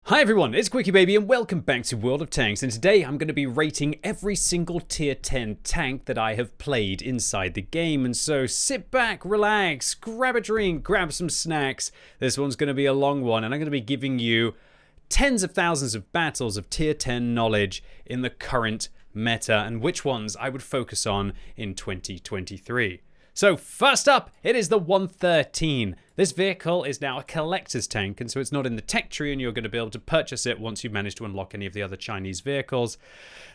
Hi everyone, it's QuickyBaby and welcome back to World of Tanks, and today I'm going to be rating every single tier 10 tank that I have played inside the game. And so sit back, relax, grab a drink, grab some snacks. This one's going to be a long one, and I'm going to be giving you tens of thousands of battles of tier 10 knowledge in the current meta and which ones I would focus on in 2023. So first up, it is the 113. This vehicle is now a collector's tank, and so it's not in the tech tree, and you're going to be able to purchase it once you manage to unlock any of the other Chinese vehicles.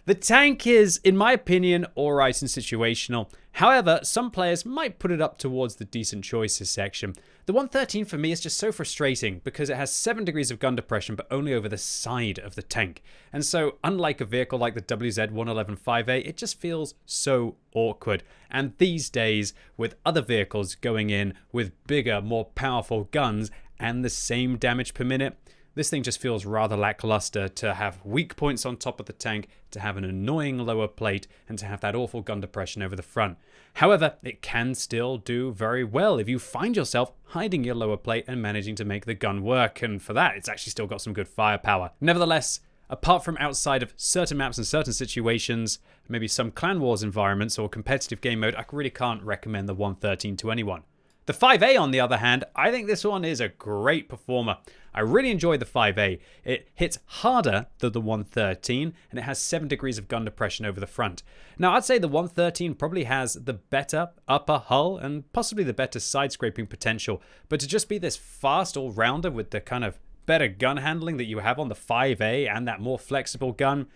The tank is, in my opinion, alright and situational. However, some players might put it up towards the decent choices section. The 113 for me is just so frustrating because it has 7 degrees of gun depression, but only over the side of the tank. And so, unlike a vehicle like the WZ-111-5A, it just feels so awkward. And these days, with other vehicles going in with bigger, more powerful guns and the same damage per minute, this thing just feels rather lackluster to have weak points on top of the tank, to have an annoying lower plate, and to have that awful gun depression over the front. However, it can still do very well if you find yourself hiding your lower plate and managing to make the gun work, and for that, it's actually still got some good firepower. Nevertheless, apart from outside of certain maps and certain situations, maybe some Clan Wars environments or competitive game mode, I really can't recommend the 113 to anyone. The 5A, on the other hand, I think this one is a great performer. I really enjoy the 5A. It hits harder than the 113, and it has 7 degrees of gun depression over the front. Now, I'd say the 113 probably has the better upper hull and possibly the better side scraping potential, but to just be this fast all-rounder with the kind of better gun handling that you have on the 5A and that more flexible gun,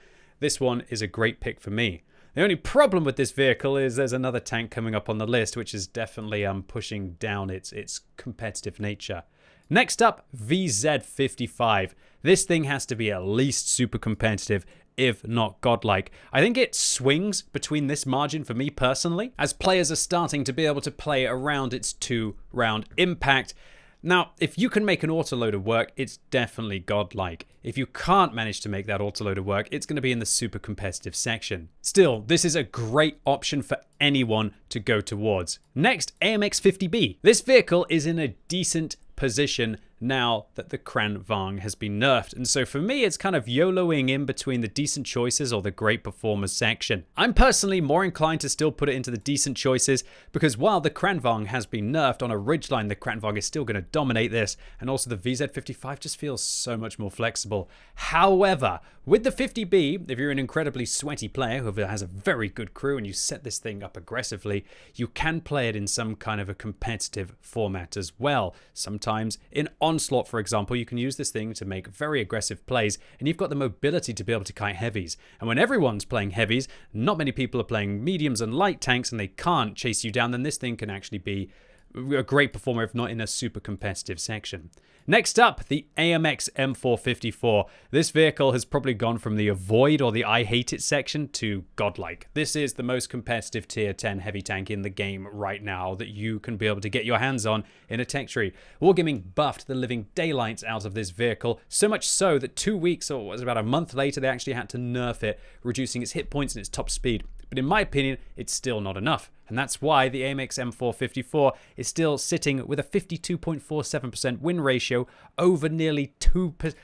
this one is a great pick for me. The only problem with this vehicle is there's another tank coming up on the list, which is definitely pushing down its competitive nature. Next up, VZ55. This thing has to be at least super competitive, if not godlike. I think it swings between this margin for me personally, as players are starting to be able to play around its 2-round impact. Now, if you can make an autoloader work, it's definitely godlike. If you can't manage to make that autoloader work, it's going to be in the super competitive section. Still, this is a great option for anyone to go towards. Next, AMX-50B. This vehicle is in a decent position now that the Kran Vang has been nerfed, and so for me it's kind of YOLOing in between the decent choices or the great performers section. I'm personally more inclined to still put it into the decent choices because while the Kran Vang has been nerfed on a ridgeline, the Kran Vang is still going to dominate this, and also the VZ55 just feels so much more flexible. However, with the 50B, if you're an incredibly sweaty player who has a very good crew and you set this thing up aggressively, you can play it in some kind of a competitive format as well. Sometimes in Onslaught, for example, you can use this thing to make very aggressive plays, and you've got the mobility to be able to kite heavies. And when everyone's playing heavies, not many people are playing mediums and light tanks, and they can't chase you down, then this thing can actually be a great performer if not in a super competitive section. Next up, the AMX M454. This vehicle has probably gone from the avoid or the I hate it section to godlike. This is the most competitive tier 10 heavy tank in the game right now that you can be able to get your hands on in a tech tree. Wargaming buffed the living daylights out of this vehicle, so much so that 2 weeks or was about a month later they actually had to nerf it, reducing its hit points and its top speed. But in my opinion, it's still not enough. And that's why the AMX M454 is still sitting with a 52.47% win ratio, over nearly 2%,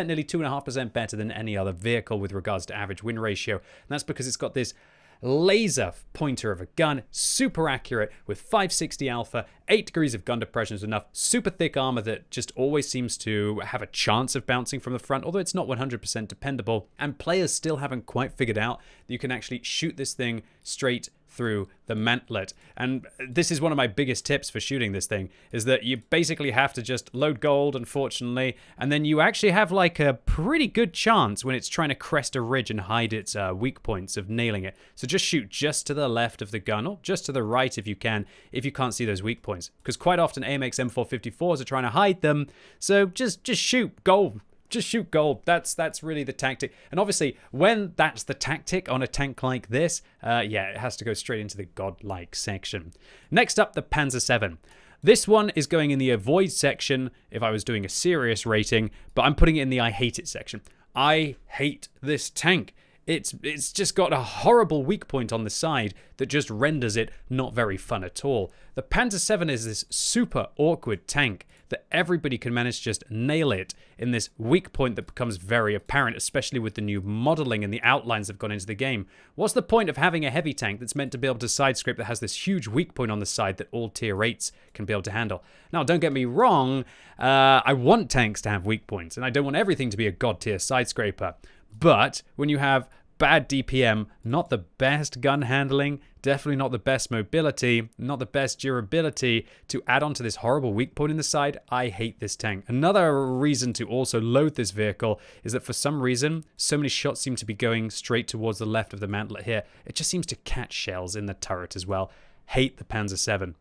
nearly 2.5% better than any other vehicle with regards to average win ratio. And that's because it's got this laser pointer of a gun, super accurate with 560 alpha, 8 degrees of gun depression is enough, super thick armor that just always seems to have a chance of bouncing from the front, although it's not 100% dependable, and players still haven't quite figured out that you can actually shoot this thing straight through the mantlet. And this is one of my biggest tips for shooting this thing, is that you basically have to just load gold, unfortunately, and then you actually have like a pretty good chance when it's trying to crest a ridge and hide its weak points of nailing it. So just shoot just to the left of the gun, or just to the right if you can, if you can't see those weak points. Because quite often AMX M454s are trying to hide them, so just shoot gold. Just shoot gold. That's really the tactic. And obviously, when that's the tactic on a tank like this, yeah, it has to go straight into the godlike section. Next up, the Panzer VII. This one is going in the avoid section if I was doing a serious rating, but I'm putting it in the I hate it section. I hate this tank. It's just got a horrible weak point on the side that just renders it not very fun at all. The Panzer 7 is this super awkward tank that everybody can manage to just nail it in this weak point that becomes very apparent, especially with the new modeling and the outlines that have gone into the game. What's the point of having a heavy tank that's meant to be able to side scrape that has this huge weak point on the side that all tier 8s can be able to handle? Now, don't get me wrong, I want tanks to have weak points, and I don't want everything to be a god tier side scraper. But when you have bad DPM, not the best gun handling, definitely not the best mobility, not the best durability, to add on to this horrible weak point in the side, I hate this tank. Another reason to also load this vehicle is that for some reason, so many shots seem to be going straight towards the left of the mantlet here. It just seems to catch shells in the turret as well. Hate the Panzer 7.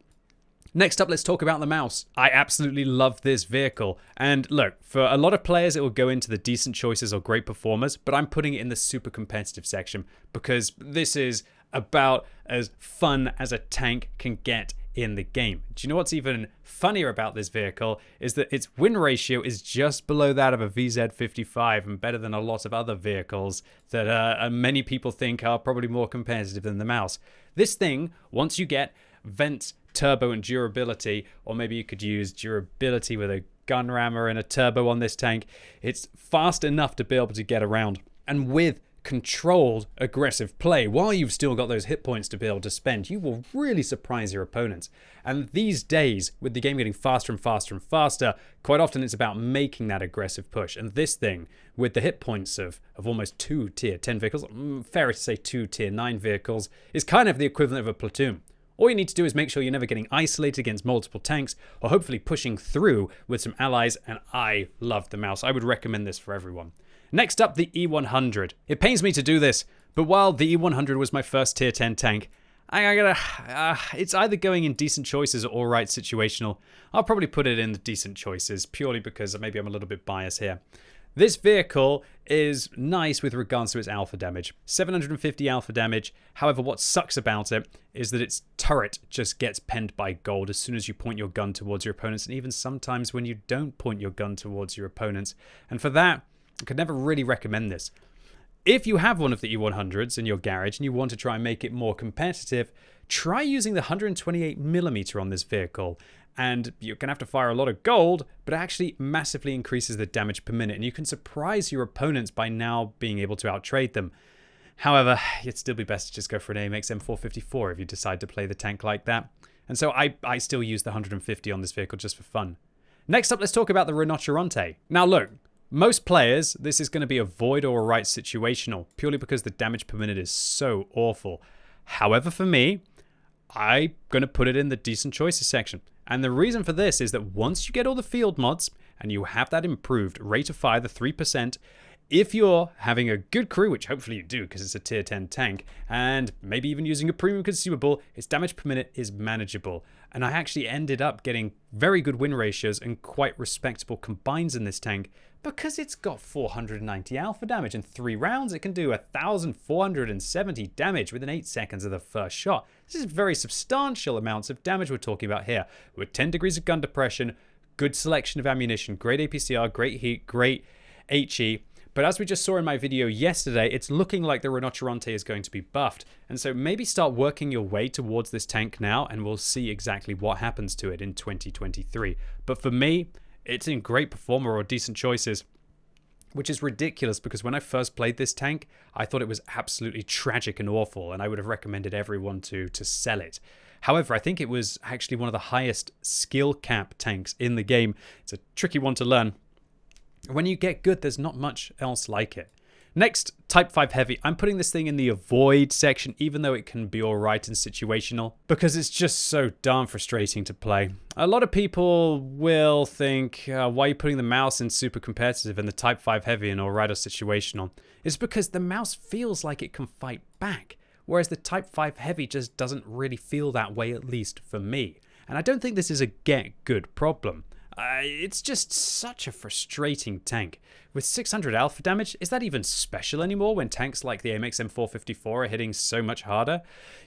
Next up, let's talk about the mouse. I absolutely love this vehicle. And look, for a lot of players, it will go into the decent choices or great performers, but I'm putting it in the super competitive section because this is about as fun as a tank can get in the game. Do you know what's even funnier about this vehicle is that its win ratio is just below that of a VZ55 and better than a lot of other vehicles that many people think are probably more competitive than the mouse. This thing, once you get vents, turbo and durability, or maybe you could use durability with a gun rammer and a turbo on this tank, it's fast enough to be able to get around. And with controlled aggressive play, while you've still got those hit points to be able to spend, you will really surprise your opponents. And these days, with the game getting faster and faster and faster, quite often it's about making that aggressive push. And this thing, with the hit points of almost 2 tier 10 vehicles, fairer to say 2 tier 9 vehicles, is kind of the equivalent of a platoon. All you need to do is make sure you're never getting isolated against multiple tanks, or hopefully pushing through with some allies, and I love the mouse. I would recommend this for everyone. Next up, the E100. It pains me to do this, but while the E100 was my first tier 10 tank, it's either going in decent choices or alright situational. I'll probably put it in the decent choices, purely because maybe I'm a little bit biased here. This vehicle is nice with regards to its alpha damage. 750 alpha damage. However, what sucks about it is that its turret just gets penned by gold as soon as you point your gun towards your opponents, and even sometimes when you don't point your gun towards your opponents. And for that, I could never really recommend this. If you have one of the E100s in your garage and you want to try and make it more competitive, try using the 128mm on this vehicle. And you're going to have to fire a lot of gold, but it actually massively increases the damage per minute. And you can surprise your opponents by now being able to outtrade them. However, it'd still be best to just go for an AMX M454 if you decide to play the tank like that. And so I still use the 150 on this vehicle just for fun. Next up, let's talk about the Rinoceronte. Now look, most players, this is going to be a void or a right situational, purely because the damage per minute is so awful. However, for me, I'm going to put it in the decent choices section. And the reason for this is that once you get all the field mods and you have that improved rate of fire, the 3%, if you're having a good crew, which hopefully you do because it's a tier 10 tank, and maybe even using a premium consumable, its damage per minute is manageable. And I actually ended up getting very good win ratios and quite respectable combines in this tank because it's got 490 alpha damage. In 3 rounds, it can do 1,470 damage within 8 seconds of the first shot. This is very substantial amounts of damage we're talking about here. With 10 degrees of gun depression, good selection of ammunition, great APCR, great heat, great HE. But as we just saw in my video yesterday, it's looking like the Rinoceronte is going to be buffed. And so maybe start working your way towards this tank now, and we'll see exactly what happens to it in 2023. But for me, it's in great performer or decent choices, which is ridiculous because when I first played this tank, I thought it was absolutely tragic and awful, and I would have recommended everyone to sell it. However, I think it was actually one of the highest skill cap tanks in the game. It's a tricky one to learn. When you get good, there's not much else like it. Next, Type 5 Heavy. I'm putting this thing in the avoid section, even though it can be alright and situational, because it's just so darn frustrating to play. A lot of people will think, why are you putting the mouse in super competitive and the Type 5 Heavy in alright or situational? It's because the mouse feels like it can fight back, whereas the Type 5 Heavy just doesn't really feel that way, at least for me. And I don't think this is a get good problem. It's just such a frustrating tank. With 600 alpha damage, is that even special anymore when tanks like the AMX M454 are hitting so much harder?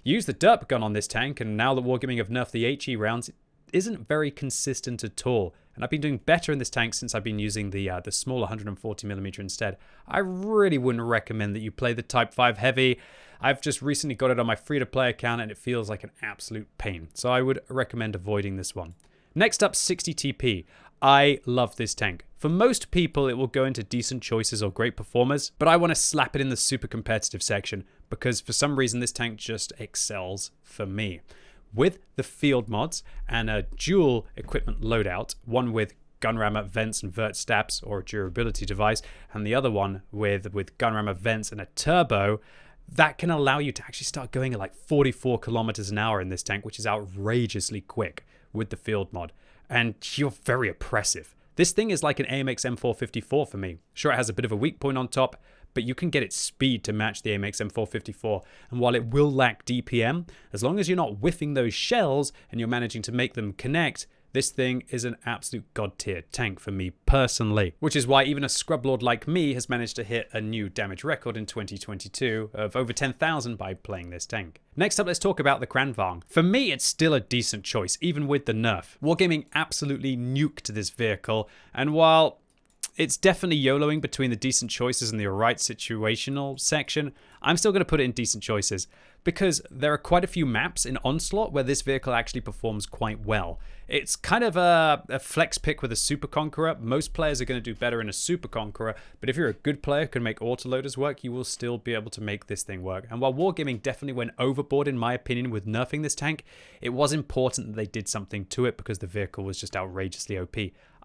Use the derp gun on this tank, and now that Wargaming have nerfed the HE rounds, isn't very consistent at all. And I've been doing better in this tank since I've been using the small 140mm instead. I really wouldn't recommend that you play the Type 5 Heavy. I've just recently got it on my free-to-play account and it feels like an absolute pain. So I would recommend avoiding this one. Next up, 60 TP. I love this tank. For most people, it will go into decent choices or great performers, but I want to slap it in the super competitive section because for some reason this tank just excels for me. With the field mods and a dual equipment loadout, one with gun rammer, vents, and vert stabs or a durability device, and the other one with gun rammer, vents, and a turbo, that can allow you to actually start going at like 44 kilometers an hour in this tank, which is outrageously quick with the field mod. And you're very oppressive. This thing is like an AMX M454 for me. Sure, it has a bit of a weak point on top, but you can get its speed to match the AMX M454. And while it will lack DPM, as long as you're not whiffing those shells and you're managing to make them connect, this thing is an absolute god tier tank for me personally. Which is why even a scrublord like me has managed to hit a new damage record in 2022 of over 10,000 by playing this tank. Next up, let's talk about the Kranvang. For me, it's still a decent choice, even with the nerf. Wargaming absolutely nuked this vehicle, and while it's definitely YOLOing between the decent choices and the alright situational section, I'm still going to put it in decent choices because there are quite a few maps in Onslaught where this vehicle actually performs quite well. It's kind of a flex pick with a Super Conqueror. Most players are going to do better in a Super Conqueror, but if you're a good player who can make autoloaders work, you will still be able to make this thing work. And while Wargaming definitely went overboard, in my opinion, with nerfing this tank, it was important that they did something to it because the vehicle was just outrageously OP.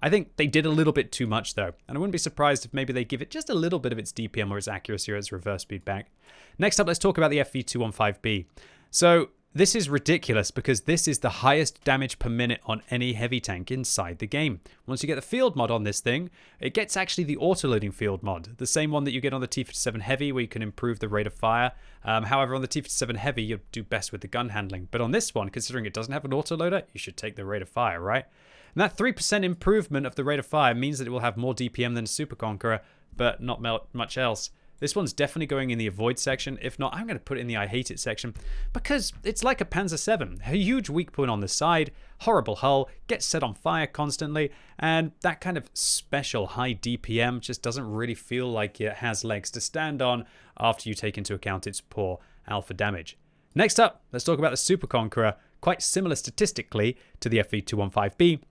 I think they did a little bit too much though, and I wouldn't be surprised if maybe they give it just a little bit of its DPM or its accuracy or its reverse speed back. Next up, let's talk about the FV215B. So this is ridiculous because this is the highest damage per minute on any heavy tank inside the game. Once you get the field mod on this thing, it gets actually the autoloading field mod, the same one that you get on the T57 Heavy where you can improve the rate of fire. However, on the T57 Heavy, you'll do best with the gun handling. But on this one, considering it doesn't have an autoloader, you should take the rate of fire, right? And that 3% improvement of the rate of fire means that it will have more DPM than a Super Conqueror, but not much else. This one's definitely going in the avoid section. If not, I'm going to put it in the I hate it section because it's like a Panzer 7. A huge weak point on the side, horrible hull, gets set on fire constantly, and that kind of special high DPM just doesn't really feel like it has legs to stand on after you take into account its poor alpha damage. Next up, let's talk about the Super Conqueror, quite similar statistically to the FV215B.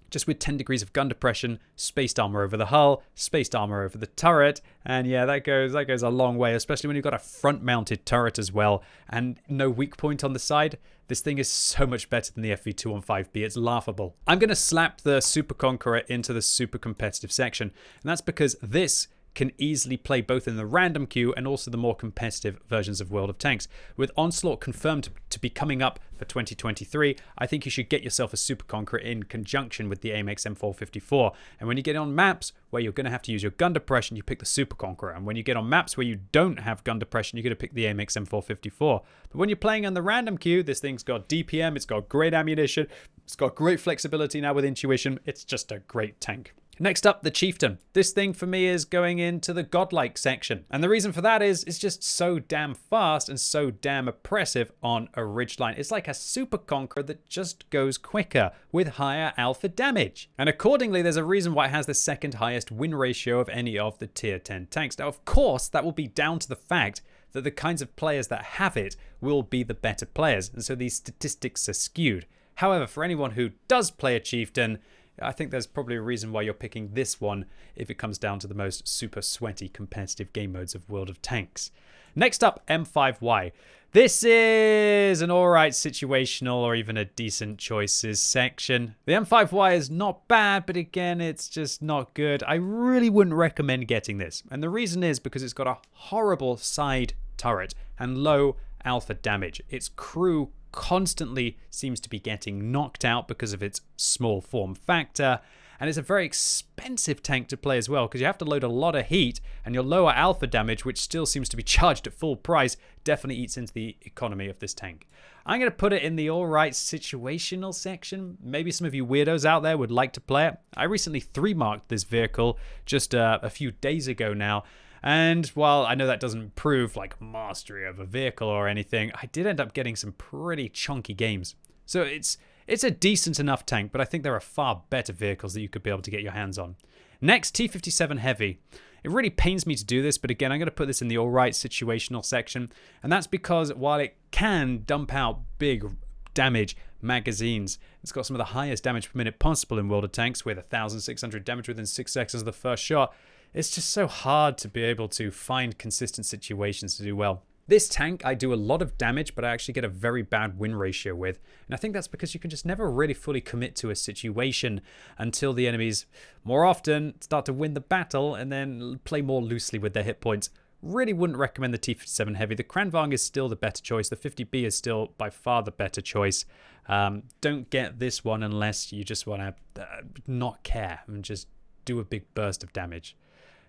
Just with 10 degrees of gun depression, spaced armor over the hull, spaced armor over the turret, and yeah, that goes a long way, especially when you've got a front-mounted turret as well, and no weak point on the side. This thing is so much better than the FV215B, it's laughable. I'm going to slap the Super Conqueror into the super competitive section, and that's because this can easily play both in the random queue and also the more competitive versions of World of Tanks. With Onslaught confirmed to be coming up for 2023, I think you should get yourself a Super Conqueror in conjunction with the AMX M454. And when you get on maps where you're going to have to use your gun depression, you pick the Super Conqueror. And when you get on maps where you don't have gun depression, you're going to pick the AMX M454. But when you're playing on the random queue, this thing's got DPM, it's got great ammunition, it's got great flexibility now with intuition. It's just a great tank. Next up, the Chieftain. This thing for me is going into the godlike section. And the reason for that is it's just so damn fast and so damn oppressive on a ridgeline. It's like a Super Conqueror that just goes quicker with higher alpha damage. And accordingly, there's a reason why it has the second highest win ratio of any of the tier 10 tanks. Now, of course, that will be down to the fact that the kinds of players that have it will be the better players. And so these statistics are skewed. However, for anyone who does play a Chieftain, I think there's probably a reason why you're picking this one if it comes down to the most super sweaty competitive game modes of World of Tanks. Next up, M5Y. This is an alright situational or even a decent choices section. The M5Y is not bad, but again, it's just not good. I really wouldn't recommend getting this. And the reason is because it's got a horrible side turret and low alpha damage. Its crew constantly seems to be getting knocked out because of its small form factor, and it's a very expensive tank to play as well because you have to load a lot of heat, and your lower alpha damage, which still seems to be charged at full price, definitely eats into the economy of this tank. I'm going to put it in the alright situational section. Maybe some of you weirdos out there would like to play it. I recently 3-marked this vehicle just a few days ago now. And while I know that doesn't prove like mastery of a vehicle or anything, I did end up getting some pretty chunky games. So it's It's a decent enough tank, but I think there are far better vehicles that you could be able to get your hands on. Next, T-57 Heavy. It really pains me to do this, but again, I'm going to put this in the alright situational section. And that's because while it can dump out big damage magazines, it's got some of the highest damage per minute possible in World of Tanks with 1,600 damage within 6 seconds of the first shot. It's just so hard to be able to find consistent situations to do well. This tank, I do a lot of damage, but I actually get a very bad win ratio with. And I think that's because you can just never really fully commit to a situation until the enemies, more often, start to win the battle and then play more loosely with their hit points. Really wouldn't recommend the T-57 Heavy. The Kranvang is still the better choice. The 50B is still by far the better choice. Don't get this one unless you just want to not care and just do a big burst of damage.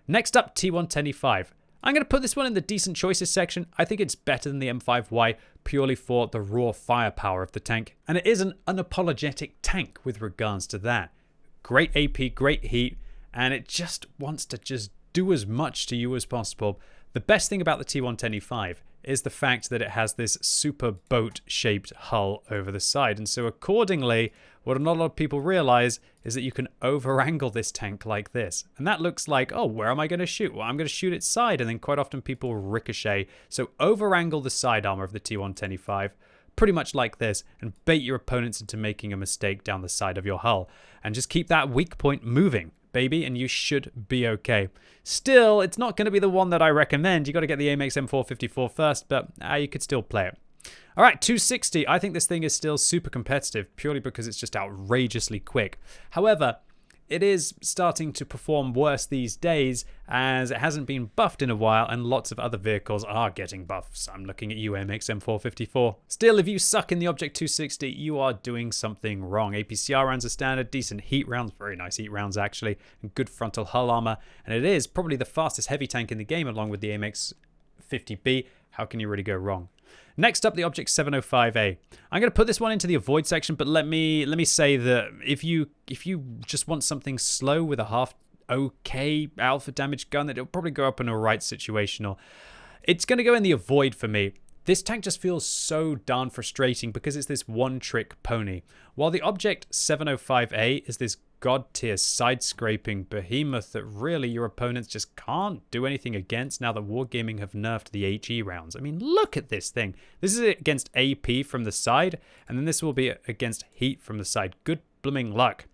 Next up, T-110E5. I'm going to put this one in the decent choices section. I think it's better than the M5Y purely for the raw firepower of the tank. And it is an unapologetic tank with regards to that. Great AP, great heat, and it just wants to just do as much to you as possible. The best thing about the T-110E5 is the fact that it has this super boat-shaped hull over the side. And so accordingly, what not a lot of people realize is that you can over-angle this tank like this. And that looks like, oh, where am I going to shoot? Well, I'm going to shoot its side. And then quite often people ricochet. So over-angle the side armor of the T-110E5, pretty much like this, and bait your opponents into making a mistake down the side of your hull. And just keep that weak point moving, baby, and you should be okay. Still, it's not going to be the one that I recommend. You got to get the Amex M454 first, but you could still play it. All right, 260. I think this thing is still super competitive purely because it's just outrageously quick. However, it is starting to perform worse these days as it hasn't been buffed in a while and lots of other vehicles are getting buffs. I'm looking at you, MX M454. Still, if you suck in the Object 260, you are doing something wrong. APCR rounds are standard, decent heat rounds, very nice heat rounds actually, and good frontal hull armor. And it is probably the fastest heavy tank in the game along with the AMX 50B. How can you really go wrong? Next up, the Object 705A. I'm going to put this one into the avoid section, but let me say that if you just want something slow with a half okay alpha damage gun, that it'll probably go up in a right situational. It's going to go in the avoid for me. This tank just feels so darn frustrating because it's this one-trick pony. While the Object 705A is this god-tier side-scraping behemoth that really your opponents just can't do anything against now that Wargaming have nerfed the HE rounds. I mean, look at this thing. This is against AP from the side, and then this will be against heat from the side. Good blooming luck.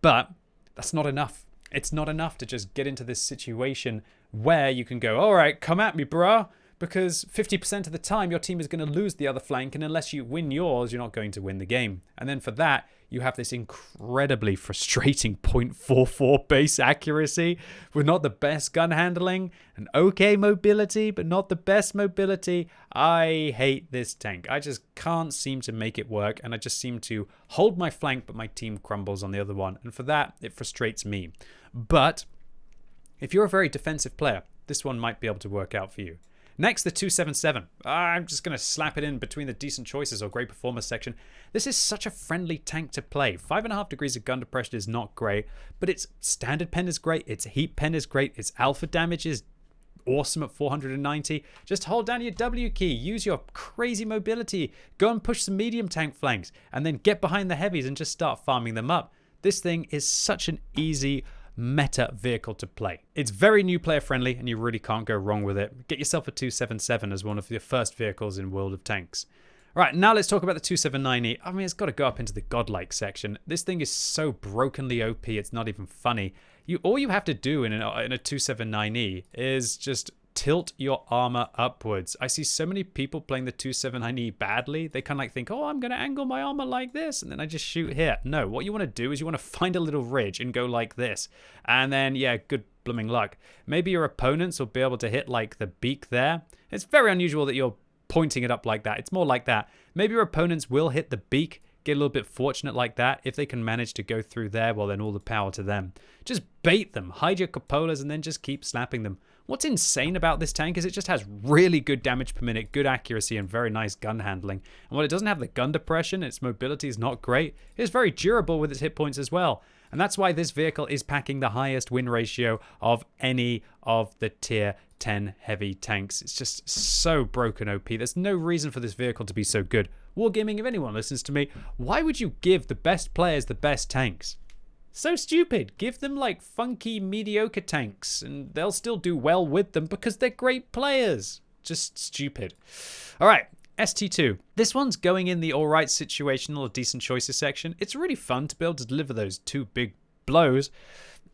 But that's not enough. It's not enough to just get into this situation where you can go, all right, come at me, bruh. Because 50% of the time, your team is going to lose the other flank, and unless you win yours, you're not going to win the game. And then for that, you have this incredibly frustrating .44 base accuracy with not the best gun handling, and okay mobility, but not the best mobility. I hate this tank. I just can't seem to make it work, and I just seem to hold my flank, but my team crumbles on the other one. And for that, it frustrates me. But if you're a very defensive player, this one might be able to work out for you. Next, the 277. I'm just going to slap it in between the decent choices or great performance section. This is such a friendly tank to play. 5.5 degrees of gun depression is not great, but its standard pen is great. Its heat pen is great. Its alpha damage is awesome at 490. Just hold down your W key. Use your crazy mobility. Go and push some medium tank flanks, and then get behind the heavies and just start farming them up. This thing is such an easy meta vehicle to play. It's very new player friendly and you really can't go wrong with it. Get yourself a 277 as one of your first vehicles in World of Tanks. All right, now let's talk about the 279E. I mean, it's got to go up into the godlike section. This thing is so brokenly OP, it's not even funny. All you have to do in a 279E is just tilt your armor upwards. I see so many people playing the 279E badly. They kind of like think, oh, I'm going to angle my armor like this, and then I just shoot here. No, what you want to do is you want to find a little ridge and go like this. And then, yeah, good blooming luck. Maybe your opponents will be able to hit like the beak there. It's very unusual that you're pointing it up like that. It's more like that. Maybe your opponents will hit the beak, get a little bit fortunate like that. If they can manage to go through there, well, then all the power to them. Just bait them, hide your cupolas, and then just keep slapping them. What's insane about this tank is it just has really good damage per minute, good accuracy, and very nice gun handling. And while it doesn't have the gun depression, its mobility is not great, it's very durable with its hit points as well. And that's why this vehicle is packing the highest win ratio of any of the tier 10 heavy tanks. It's just so broken OP. There's no reason for this vehicle to be so good. Wargaming, if anyone listens to me, why would you give the best players the best tanks? So stupid. Give them like funky, mediocre tanks and they'll still do well with them because they're great players. Just stupid. All right. ST2. This one's going in the alright situational or decent choices section. It's really fun to be able to deliver those two big blows.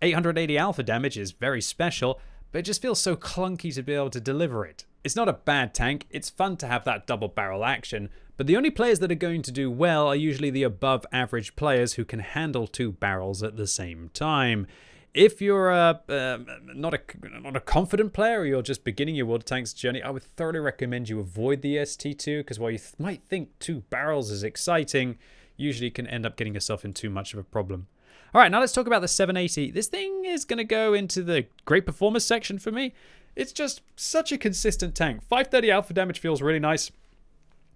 880 alpha damage is very special, but it just feels so clunky to be able to deliver it. It's not a bad tank. It's fun to have that double barrel action, but the only players that are going to do well are usually the above average players who can handle two barrels at the same time. If you're not a confident player or you're just beginning your World of Tanks journey, I would thoroughly recommend you avoid the ST2 because while you might think two barrels is exciting, usually you can end up getting yourself in too much of a problem. All right, now let's talk about the 780. This thing is going to go into the great performance section for me. It's just such a consistent tank. 530 alpha damage feels really nice.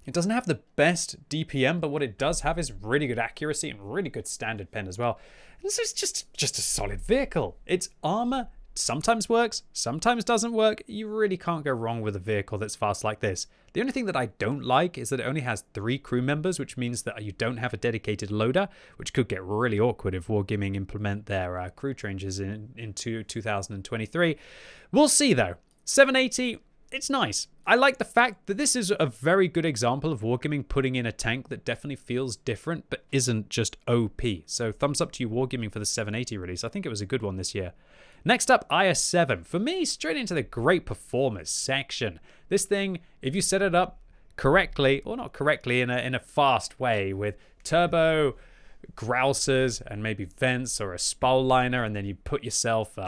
It doesn't have the best DPM, but what it does have is really good accuracy and really good standard pen as well. And this is just a solid vehicle. Its armor sometimes works, sometimes doesn't work. You really can't go wrong with a vehicle that's fast like this. The only thing that I don't like is that it only has 3 crew members, which means that you don't have a dedicated loader, which could get really awkward if Wargaming implement their crew changes into 2023. We'll see though. 780, it's nice. I like the fact that this is a very good example of Wargaming putting in a tank that definitely feels different, but isn't just OP. So thumbs up to you, Wargaming, for the 780 release. I think it was a good one this year. Next up, IS-7. For me, straight into the great performers section. This thing, if you set it up correctly, or not correctly, in a fast way with turbo, grousers, and maybe vents or a spall liner, and then you put yourself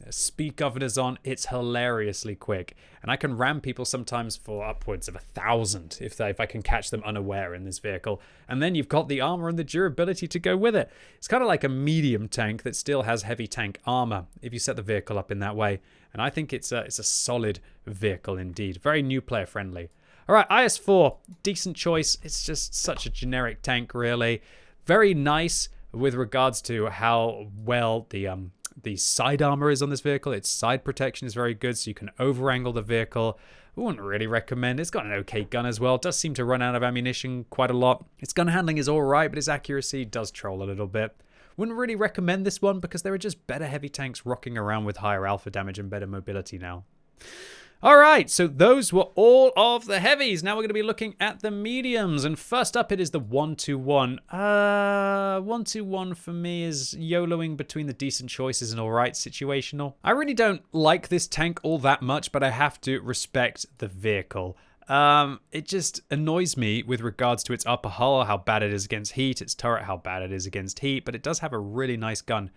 speed governors on, it's hilariously quick. And I can ram people sometimes for upwards of 1,000 if I can catch them unaware in this vehicle. And then you've got the armor and the durability to go with it. It's kind of like a medium tank that still has heavy tank armor if you set the vehicle up in that way. And I think it's a solid vehicle indeed. Very new player friendly. All right, IS-4, decent choice. It's just such a generic tank, really. Very nice with regards to how well the side armor is on this vehicle. Its side protection is very good, so you can over-angle the vehicle. I wouldn't really recommend. It's got an okay gun as well. It does seem to run out of ammunition quite a lot. Its gun handling is all right, but its accuracy does troll a little bit. Wouldn't really recommend this one because there are just better heavy tanks rocking around with higher alpha damage and better mobility now. All right, so those were all of the heavies. Now we're going to be looking at the mediums. And first up, it is the 121. 121 for me is YOLOing between the decent choices and all right situational. I really don't like this tank all that much, but I have to respect the vehicle. It just annoys me with regards to its upper hull, how bad it is against heat, its turret, how bad it is against heat, but it does have a really nice gun.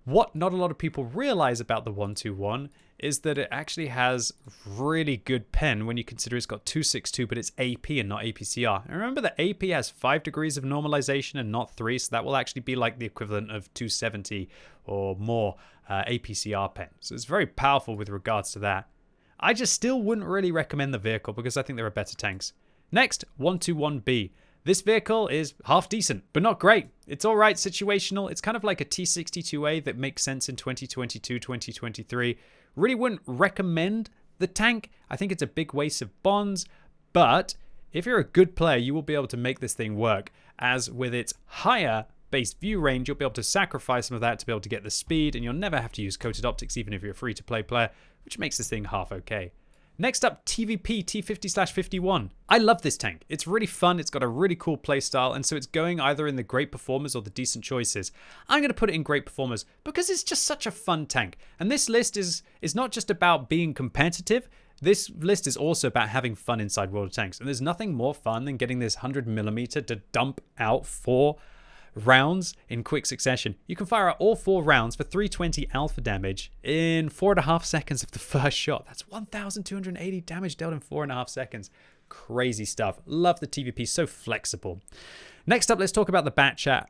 What not a lot of people realize about the 121 is that it actually has really good pen when you consider it's got 262, but it's AP and not APCR. And remember that AP has 5 degrees of normalization and not 3, so that will actually be like the equivalent of 270 or more APCR pen. So it's very powerful with regards to that. I just still wouldn't really recommend the vehicle because I think there are better tanks. Next, 121B. This vehicle is half decent, but not great. It's all right situational. It's kind of like a T62A that makes sense in 2022, 2023. Really wouldn't recommend the tank. I think it's a big waste of bonds, but if you're a good player, you will be able to make this thing work. As with its higher base view range, you'll be able to sacrifice some of that to be able to get the speed, and you'll never have to use coated optics even if you're a free-to-play player, which makes this thing half okay. Next up, TVP T50/51. I love this tank. It's really fun. It's got a really cool playstyle, and so it's going either in the great performers or the decent choices. I'm going to put it in great performers because it's just such a fun tank. And this list is not just about being competitive. This list is also about having fun inside World of Tanks. And there's nothing more fun than getting this 100mm to dump out 4 rounds in quick succession. You can fire out all 4 rounds for 320 alpha damage in 4.5 seconds of the first shot. That's 1,280 damage dealt in 4.5 seconds. Crazy stuff. Love the TVP, so flexible. Next up, let's talk about the bat chat.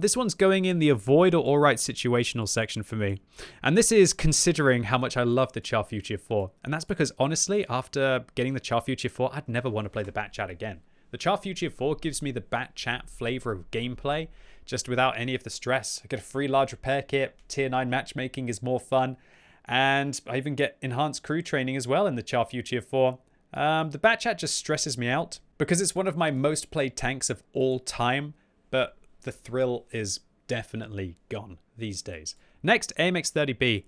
This one's going in the avoid or alright situational section for me. And this is considering how much I love the Char Future 4. And that's because honestly, after getting the Char Future 4, I'd never want to play the bat chat again. The Char Future 4 gives me the bat chat flavor of gameplay, just without any of the stress. I get a free large repair kit, tier 9 matchmaking is more fun, and I even get enhanced crew training as well in the Char Future 4. The bat chat just stresses me out because it's one of my most played tanks of all time, but the thrill is definitely gone these days. Next, AMX-30B.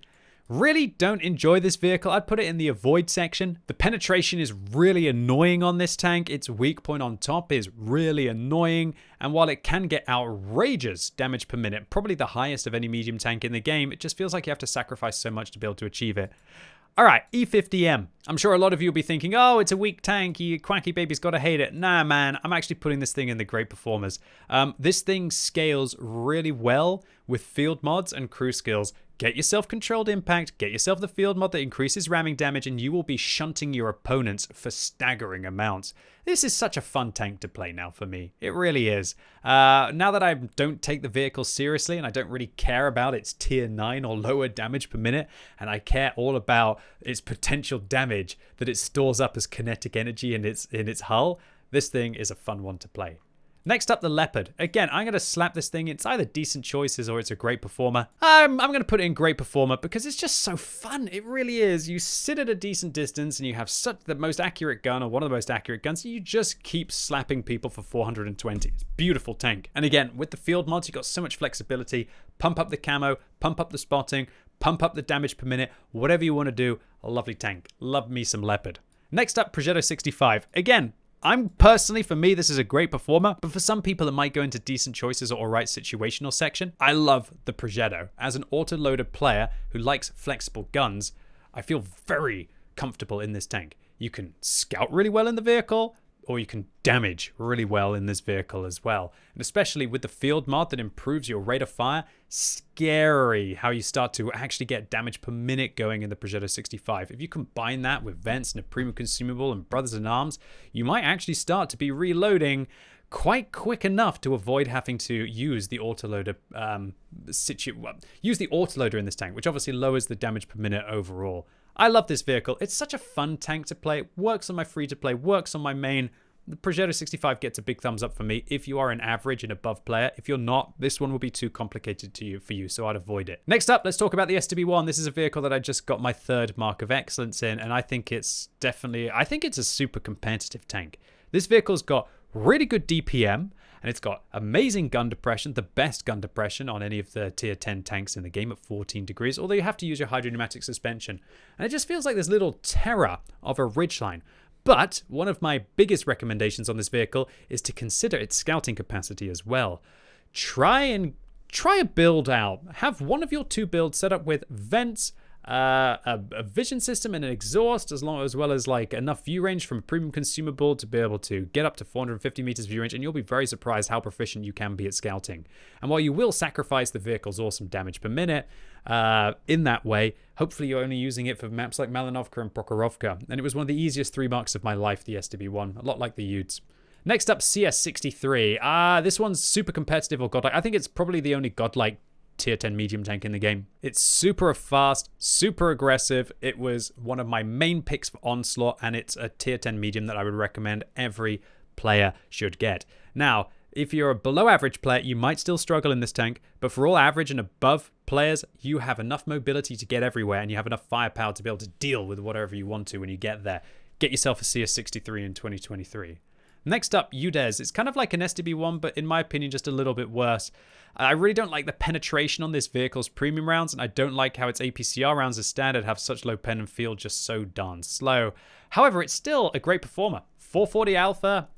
Really don't enjoy this vehicle. I'd put it in the avoid section. The penetration is really annoying on this tank. Its weak point on top is really annoying. And while it can get outrageous damage per minute, probably the highest of any medium tank in the game, it just feels like you have to sacrifice so much to be able to achieve it. All right, E50M. I'm sure a lot of you will be thinking, oh, it's a weak tank. QuickyBaby's got to hate it. Nah, man, I'm actually putting this thing in the great performers. This thing scales really well with field mods and crew skills. Get yourself controlled impact, get yourself the field mod that increases ramming damage, and you will be shunting your opponents for staggering amounts. This is such a fun tank to play now for me. It really is. Now that I don't take the vehicle seriously and I don't really care about its tier 9 or lower damage per minute, and I care all about its potential damage that it stores up as kinetic energy in its hull, this thing is a fun one to play. Next up, the Leopard. Again, I'm going to slap this thing. It's either decent choices or it's a great performer. I'm going to put it in great performer because it's just so fun. It really is. You sit at a decent distance and you have such the most accurate gun or one of the most accurate guns. And you just keep slapping people for 420. It's a beautiful tank. And again, with the field mods, you've got so much flexibility. Pump up the camo, pump up the spotting, pump up the damage per minute, whatever you want to do. A lovely tank. Love me some Leopard. Next up, Progetto 65. Again, for me, this is a great performer, but for some people, it might go into decent choices or right situational section. I love the Progetto. As an auto-loaded player who likes flexible guns, I feel very comfortable in this tank. You can scout really well in the vehicle, or you can damage really well in this vehicle as well. And especially with the field mod that improves your rate of fire, scary how you start to actually get damage per minute going in the Progetto 65. If you combine that with vents and a premium consumable and brothers in arms, you might actually start to be reloading quite quick enough to avoid having to use the autoloader use the autoloader in this tank, which obviously lowers the damage per minute overall. I love this vehicle. It's such a fun tank to play. It works on my free-to-play, works on my main. The Progetto 65 gets a big thumbs up for me if you are an average and above player. If you're not, this one will be too complicated for you, so I'd avoid it. Next up, let's talk about the STB1. This is a vehicle that I just got my 3rd mark of excellence in, and I think it's a super competitive tank. This vehicle's got really good DPM, and it's got amazing gun depression, the best gun depression on any of the tier 10 tanks in the game at 14 degrees, although you have to use your hydropneumatic suspension. And it just feels like this little terror of a ridgeline. But one of my biggest recommendations on this vehicle is to consider its scouting capacity as well. Try a build out. Have one of your 2 builds set up with vents, a vision system and an exhaust, as well as like enough view range from a premium consumable to be able to get up to 450 meters view range, and you'll be very surprised how proficient you can be at scouting. And while you will sacrifice the vehicle's awesome damage per minute in that way, hopefully you're only using it for maps like Malinovka and Prokhorovka, and it was one of the easiest 3 marks of my life, the STB1, a lot like the Utes. Next up, CS63. This one's super competitive or godlike. I think it's probably the only godlike tier 10 medium tank in the game. It's super fast, super aggressive. It was one of my main picks for Onslaught, and it's a tier 10 medium that I would recommend every player should get. Now, if you're a below average player, you might still struggle in this tank, but for all average and above players, you have enough mobility to get everywhere, and you have enough firepower to be able to deal with whatever you want to when you get there. Get yourself a CS63 in 2023. Next up, UDES. It's kind of like an STB1, but in my opinion, just a little bit worse. I really don't like the penetration on this vehicle's premium rounds, and I don't like how its APCR rounds as standard have such low pen and feel just so darn slow. However, it's still a great performer. 440 alpha.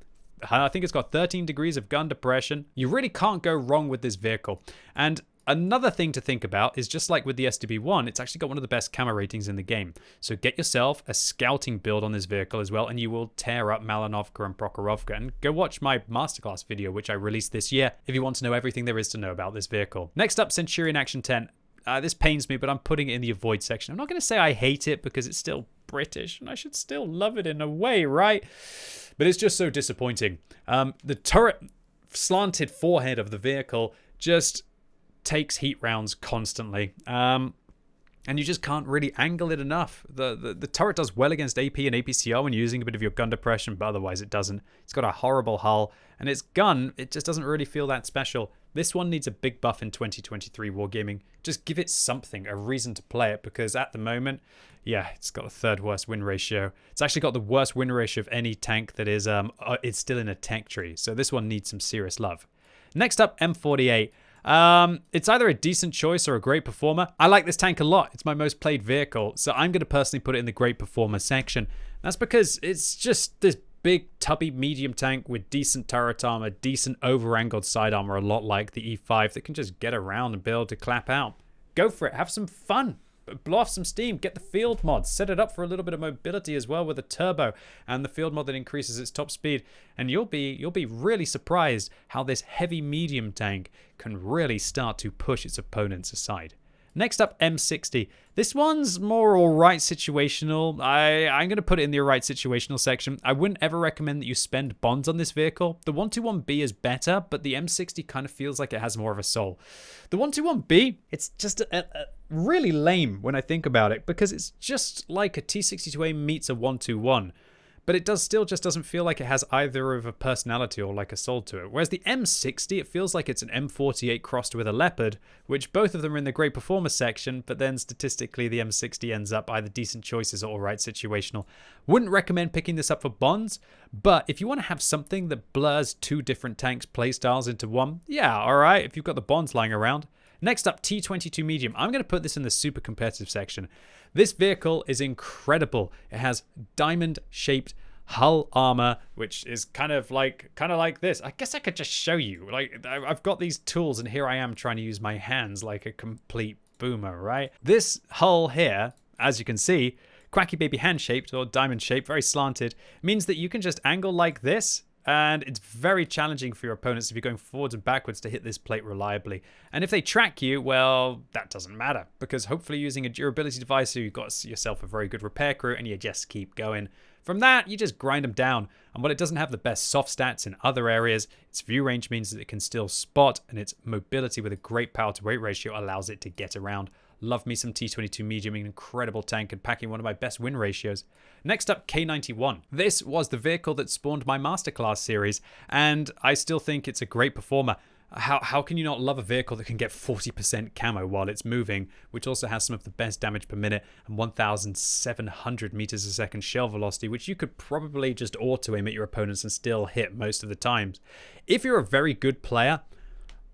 I think it's got 13 degrees of gun depression. You really can't go wrong with this vehicle. And another thing to think about is, just like with the STB1, it's actually got one of the best camo ratings in the game. So get yourself a scouting build on this vehicle as well, and you will tear up Malinovka and Prokhorovka. And go watch my masterclass video, which I released this year, if you want to know everything there is to know about this vehicle. Next up, Centurion Action 10. This pains me, but I'm putting it in the avoid section. I'm not going to say I hate it because it's still British, and I should still love it in a way, right? But it's just so disappointing. The turret slanted forehead of the vehicle just takes heat rounds constantly, and you just can't really angle it enough. The turret does well against AP and APCR when you're using a bit of your gun depression, but otherwise it doesn't. It's got a horrible hull, and its gun, it just doesn't really feel that special. This one needs a big buff in 2023 Wargaming. Just give it something, a reason to play it, because at the moment, yeah, it's got the third worst win ratio. It's actually got the worst win ratio of any tank that is it's still in a tech tree. So this one needs some serious love. Next up, M48. It's either a decent choice or a great performer. I like this tank a lot. It's my most played vehicle, so I'm going to personally put it in the great performer section. That's because it's just this big, tubby, medium tank with decent turret armor, decent over-angled side armor, a lot like the E5 that can just get around and be able to clap out. Go for it. Have some fun. Blow off some steam. Get the field mod. Set it up for a little bit of mobility as well with a turbo and the field mod that increases its top speed. And you'll be really surprised how this heavy medium tank can really start to push its opponents aside. Next up, M60. This one's more alright situational. I'm going to put it in the alright situational section. I wouldn't ever recommend that you spend bonds on this vehicle. The 121B is better, but the M60 kind of feels like it has more of a soul. The 121B, it's just really lame when I think about it, because it's just like a T62A meets a 121. But it still just doesn't feel like it has either of a personality or like a soul to it. Whereas the M60, it feels like it's an M48 crossed with a Leopard, which both of them are in the great performer section, but then statistically the M60 ends up either decent choices or alright situational. Wouldn't recommend picking this up for bonds, but if you want to have something that blurs two different tanks playstyles into one, yeah, alright, if you've got the bonds lying around. Next up, T22 medium. I'm going to put this in the super competitive section. This vehicle is incredible. It has diamond-shaped hull armor, which is kind of like this. I guess I could just show you. Like, I've got these tools, and here I am trying to use my hands like a complete boomer, right? This hull here, as you can see, QuickyBaby hand-shaped or diamond-shaped, very slanted, means that you can just angle like this. And it's very challenging for your opponents if you're going forwards and backwards to hit this plate reliably. And if they track you, well, that doesn't matter, because hopefully using a durability device, you've got yourself a very good repair crew and you just keep going. From that, you just grind them down. And while it doesn't have the best soft stats in other areas, its view range means that it can still spot, and its mobility with a great power to weight ratio allows it to get around. Love me some T22 medium, an incredible tank and packing one of my best win ratios. Next up, K91. This was the vehicle that spawned my masterclass series, and I still think it's a great performer. How can you not love a vehicle that can get 40% camo while it's moving, which also has some of the best damage per minute and 1,700 meters a second shell velocity, which you could probably just auto aim at your opponents and still hit most of the times. If you're a very good player,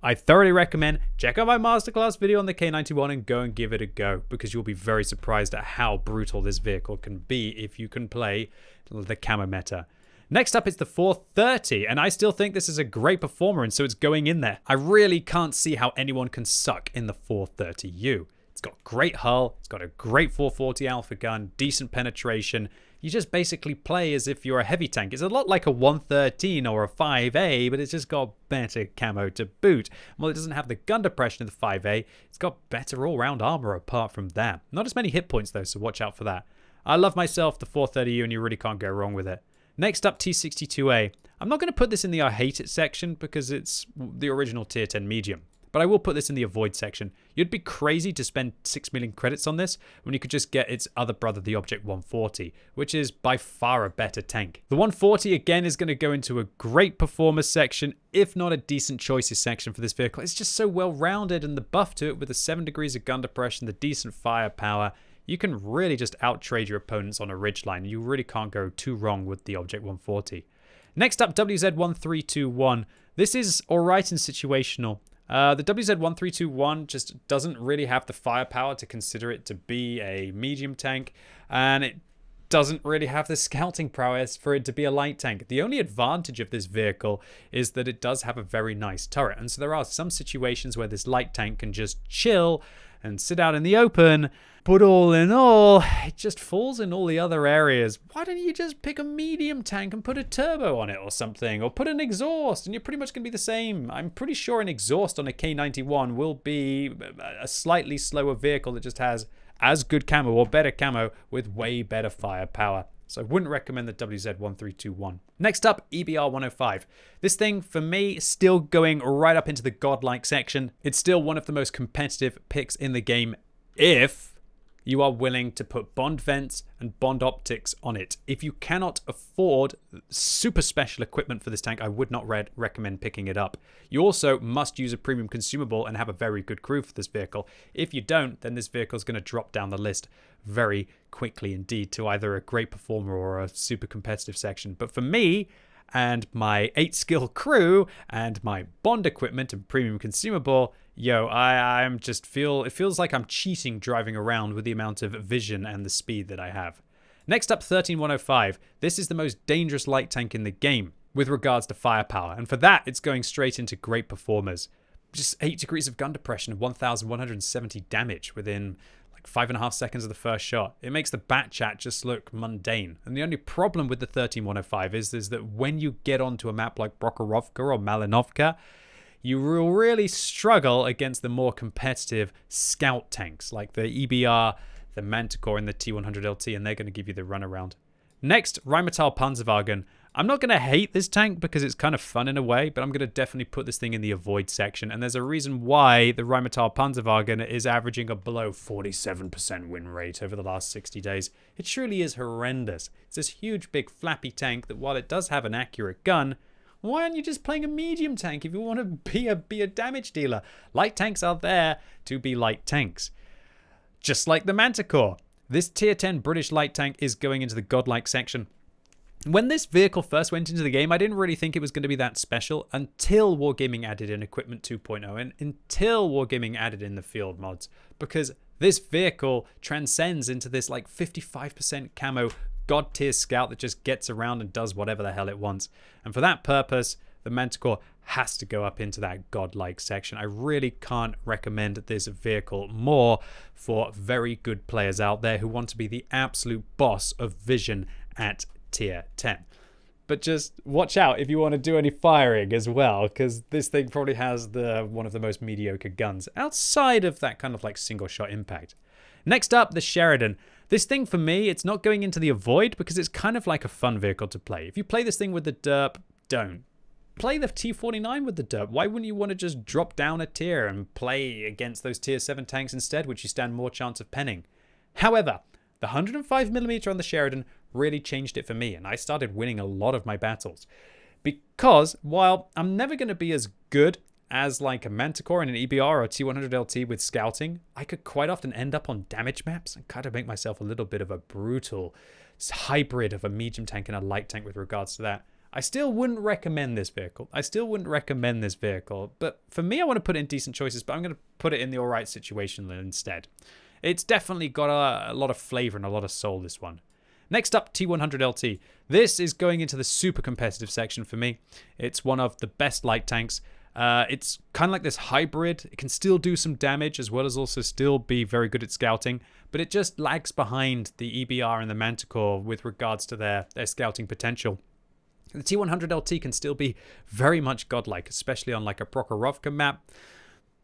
I thoroughly recommend check out my masterclass video on the K91 and go and give it a go, because you'll be very surprised at how brutal this vehicle can be if you can play the camo meta. Next up is the 430, and I still think this is a great performer, and so it's going in there. I really can't see how anyone can suck in the 430U. It's got great hull, it's got a great 440 alpha gun, decent penetration. You just basically play as if you're a heavy tank. It's a lot like a 113 or a 5A, but it's just got better camo to boot. Well, it doesn't have the gun depression of the 5A. It's got better all-round armor apart from that. Not as many hit points, though, so watch out for that. I love myself the 430U, and you really can't go wrong with it. Next up, T62A. I'm not going to put this in the I hate it section because it's the original tier 10 medium. But I will put this in the avoid section. You'd be crazy to spend 6 million credits on this when you could just get its other brother, the Object 140, which is by far a better tank. The 140, again, is going to go into a great performance section, if not a decent choices section for this vehicle. It's just so well-rounded, and the buff to it with the 7 degrees of gun depression, the decent firepower, you can really just out-trade your opponents on a ridgeline. You really can't go too wrong with the Object 140. Next up, WZ1321. This is alright in situational. The WZ1321 just doesn't really have the firepower to consider it to be a medium tank, and it doesn't really have the scouting prowess for it to be a light tank. The only advantage of this vehicle is that it does have a very nice turret, and so there are some situations where this light tank can just chill and sit out in the open, but all in all, it just falls in all the other areas. Why don't you just pick a medium tank and put a turbo on it or something, or put an exhaust, and you're pretty much going to be the same. I'm pretty sure an exhaust on a K91 will be a slightly slower vehicle that just has as good camo or better camo with way better firepower. So I wouldn't recommend the WZ1321. Next up, EBR105. This thing, for me, still going right up into the godlike section. It's still one of the most competitive picks in the game if you are willing to put bond vents and bond optics on it. If you cannot afford super special equipment for this tank, I would not recommend picking it up. You also must use a premium consumable and have a very good crew for this vehicle. If you don't, then this vehicle is going to drop down the list very quickly indeed to either a great performer or a super competitive section. But for me, and my 8-skill crew and my bond equipment and premium consumable, yo, I'm just it feels like I'm cheating driving around with the amount of vision and the speed that I have. Next up, 13105. This is the most dangerous light tank in the game with regards to firepower, and for that, it's going straight into great performers. Just 8 degrees of gun depression and 1,170 damage within 5.5 seconds of the first shot. It makes the bat chat just look mundane. And the only problem with the 13105 is that when you get onto a map like Prokhorovka or Malinovka, you will really struggle against the more competitive scout tanks like the EBR, the Manticore, and the T100LT, and they're going to give you the runaround. Next, Rheinmetall Panzerwagen. I'm not going to hate this tank because it's kind of fun in a way, but I'm going to definitely put this thing in the avoid section. And there's a reason why the Rheinmetall Panzerwagen is averaging a below 47% win rate over the last 60 days. It truly is horrendous. It's this huge, big, flappy tank that while it does have an accurate gun, why aren't you just playing a medium tank if you want to be a damage dealer? Light tanks are there to be light tanks. Just like the Manticore. This tier 10 British light tank is going into the godlike section. When this vehicle first went into the game, I didn't really think it was going to be that special until Wargaming added in Equipment 2.0 and until Wargaming added in the field mods, because this vehicle transcends into this 55% camo god tier scout that just gets around and does whatever the hell it wants. And for that purpose, the Manticore has to go up into that godlike section. I really can't recommend this vehicle more for very good players out there who want to be the absolute boss of vision at tier 10. But just watch out if you want to do any firing as well, because this thing probably has one of the most mediocre guns outside of that kind of single shot impact. Next up, the Sheridan. This thing for me, it's not going into the avoid because it's kind of like a fun vehicle to play. If you play this thing with the derp, don't. Play the T49 with the derp. Why wouldn't you want to just drop down a tier and play against those tier 7 tanks instead, which you stand more chance of penning? However, the 105mm on the Sheridan really changed it for me, and I started winning a lot of my battles. Because while I'm never going to be as good as a Manticore and an EBR or T100LT with scouting, I could quite often end up on damage maps and kind of make myself a little bit of a brutal hybrid of a medium tank and a light tank with regards to that. I still wouldn't recommend this vehicle. But for me, I want to put in decent choices, but I'm going to put it in the alright situation instead. It's definitely got a lot of flavor and a lot of soul, this one. Next up, T100LT. This is going into the super competitive section for me. It's one of the best light tanks. It's kind of like this hybrid. It can still do some damage as well as also still be very good at scouting, but it just lags behind the EBR and the Manticore with regards to their scouting potential. The T100LT can still be very much godlike, especially on a Prokhorovka map,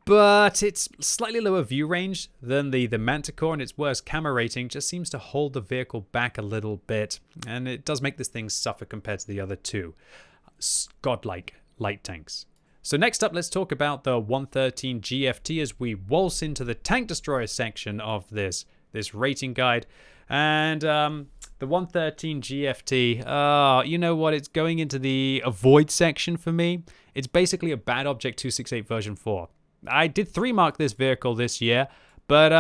but it's slightly lower view range than the Manticore, and its worse camo rating just seems to hold the vehicle back a little bit, and it does make this thing suffer compared to the other two godlike light tanks. So next up, let's talk about the 113 GFT as we waltz into the tank destroyer section of this rating guide. And the 113 GFT, you know what? It's going into the avoid section for me. It's basically a bad object 268 version 4. I did 3-mark this vehicle this year, but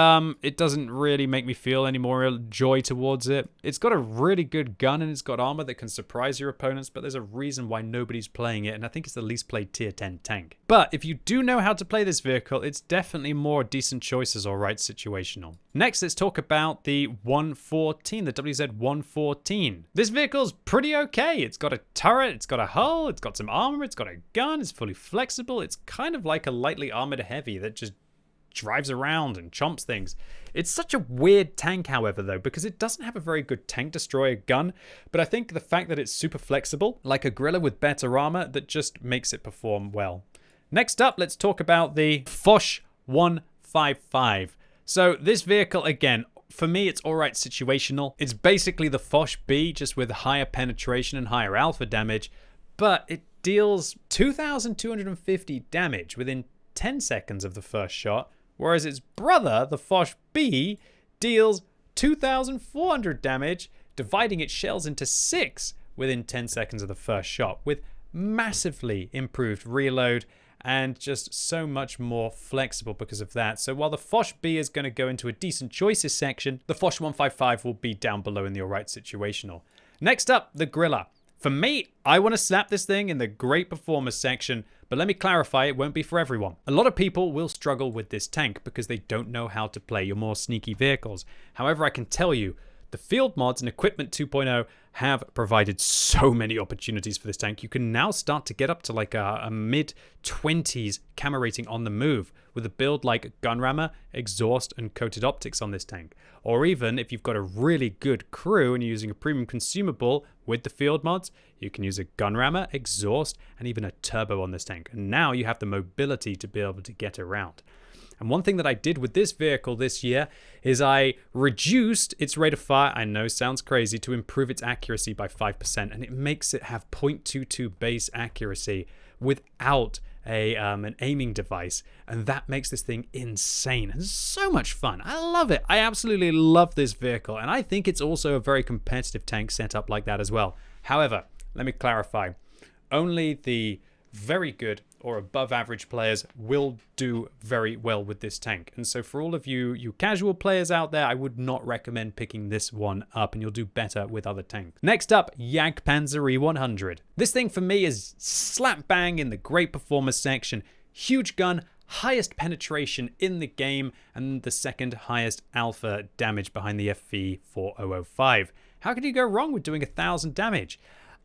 it doesn't really make me feel any more joy towards it. It's got a really good gun and it's got armor that can surprise your opponents, but there's a reason why nobody's playing it, and I think it's the least played tier 10 tank. But if you do know how to play this vehicle, it's definitely more decent choices, alright, situational. Next, let's talk about the 114, the WZ-114. This vehicle's pretty okay. It's got a turret, it's got a hull, it's got some armor, it's got a gun, it's fully flexible. It's kind of like a lightly armored heavy that just drives around and chomps things. It's such a weird tank, however, though, because it doesn't have a very good tank destroyer gun, but I think the fact that it's super flexible, like a Grilla with better armor, that just makes it perform well. Next up, let's talk about the Foch 155. So this vehicle, again, for me, it's alright situational. It's basically the Foch B, just with higher penetration and higher alpha damage, but it deals 2,250 damage within 10 seconds of the first shot, whereas its brother, the Foch B, deals 2,400 damage, dividing its shells into 6 within 10 seconds of the first shot, with massively improved reload and just so much more flexible because of that. So while the Foch B is going to go into a decent choices section, the Foch 155 will be down below in the alright situational. Next up, the Grilla. For me, I want to slap this thing in the great performers section, but let me clarify, it won't be for everyone. A lot of people will struggle with this tank because they don't know how to play your more sneaky vehicles. However, I can tell you, the field mods and equipment 2.0 have provided so many opportunities for this tank. You can now start to get up to like a mid-20s camera rating on the move with a build like gun rammer, exhaust, and coated optics on this tank. Or even if you've got a really good crew and you're using a premium consumable with the field mods, you can use a gun rammer, exhaust, and even a turbo on this tank. And now you have the mobility to be able to get around. And one thing that I did with this vehicle this year is I reduced its rate of fire, I know sounds crazy, to improve its accuracy by 5%. And it makes it have 0.22 base accuracy without an aiming device. And that makes this thing insane and so much fun. I love it. I absolutely love this vehicle. And I think it's also a very competitive tank set up like that as well. However, let me clarify. Only the very good or above average players will do very well with this tank. And so for all of you casual players out there, I would not recommend picking this one up, and you'll do better with other tanks. Next up, Jagdpanzer E100. This thing for me is slap bang in the great performance section. Huge gun, highest penetration in the game, and the second highest alpha damage behind the FV4005. How could you go wrong with doing 1,000 damage?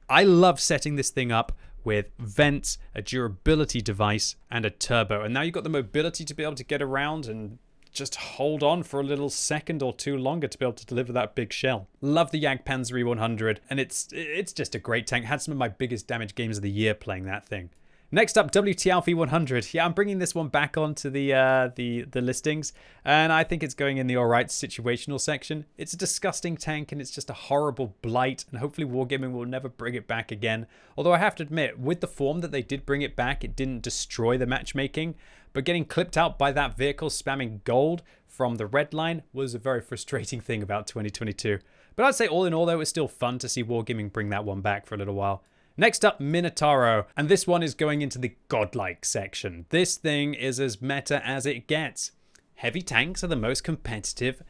I love setting this thing up with vents, a durability device, and a turbo. And now you've got the mobility to be able to get around and just hold on for a little second or two longer to be able to deliver that big shell. Love the Jagdpanzer E100, and it's just a great tank. Had some of my biggest damage games of the year playing that thing. Next up, WT Alpha E100. Yeah, I'm bringing this one back onto the listings, and I think it's going in the alright situational section. It's a disgusting tank, and it's just a horrible blight, and hopefully Wargaming will never bring it back again. Although I have to admit, with the form that they did bring it back, it didn't destroy the matchmaking, but getting clipped out by that vehicle spamming gold from the red line was a very frustrating thing about 2022. But I'd say all in all, though, it was still fun to see Wargaming bring that one back for a little while. Next up, Minotauro, and this one is going into the godlike section. This thing is as meta as it gets. Heavy tanks are the most competitive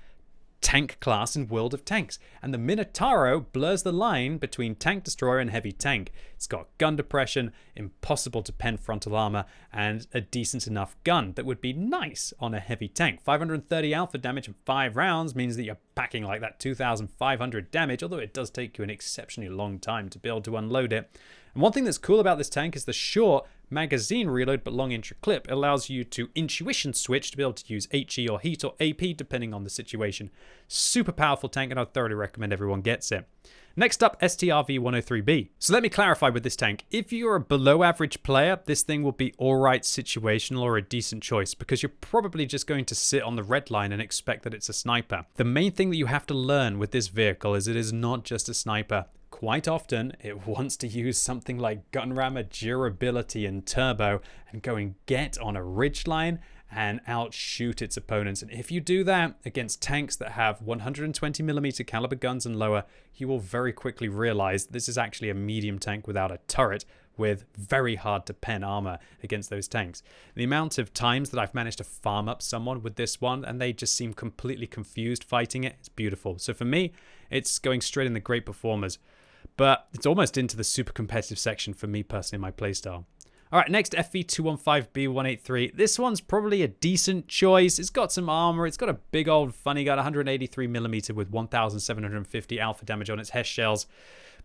tank class in World of Tanks, and the Minotauro blurs the line between tank destroyer and heavy tank. It's got gun depression, impossible to pen frontal armor, and a decent enough gun that would be nice on a heavy tank. 530 alpha damage in 5 rounds means that you're packing like that 2,500 damage, although it does take you an exceptionally long time to be able to unload it. And one thing that's cool about this tank is the short magazine reload but long intra clip. It allows you to intuition switch to be able to use HE or heat or AP depending on the situation. Super powerful tank, and I'd thoroughly recommend everyone gets it. Next up, STRV103B. So let me clarify with this tank. If you're a below average player, this thing will be alright situational or a decent choice, because you're probably just going to sit on the red line and expect that it's a sniper. The main thing that you have to learn with this vehicle is it is not just a sniper. Quite often, it wants to use something like gun rammer, durability, and turbo and go and get on a ridgeline and outshoot its opponents. And if you do that against tanks that have 120mm caliber guns and lower, you will very quickly realize this is actually a medium tank without a turret with very hard to pen armor against those tanks. The amount of times that I've managed to farm up someone with this one and they just seem completely confused fighting it, it's beautiful. So for me, it's going straight in the great performers. But it's almost into the super competitive section for me personally in my playstyle. All right, next, FV215B183. This one's probably a decent choice. It's got some armor. It's got a big old funny gun, 183mm with 1,750 alpha damage on its Hess shells.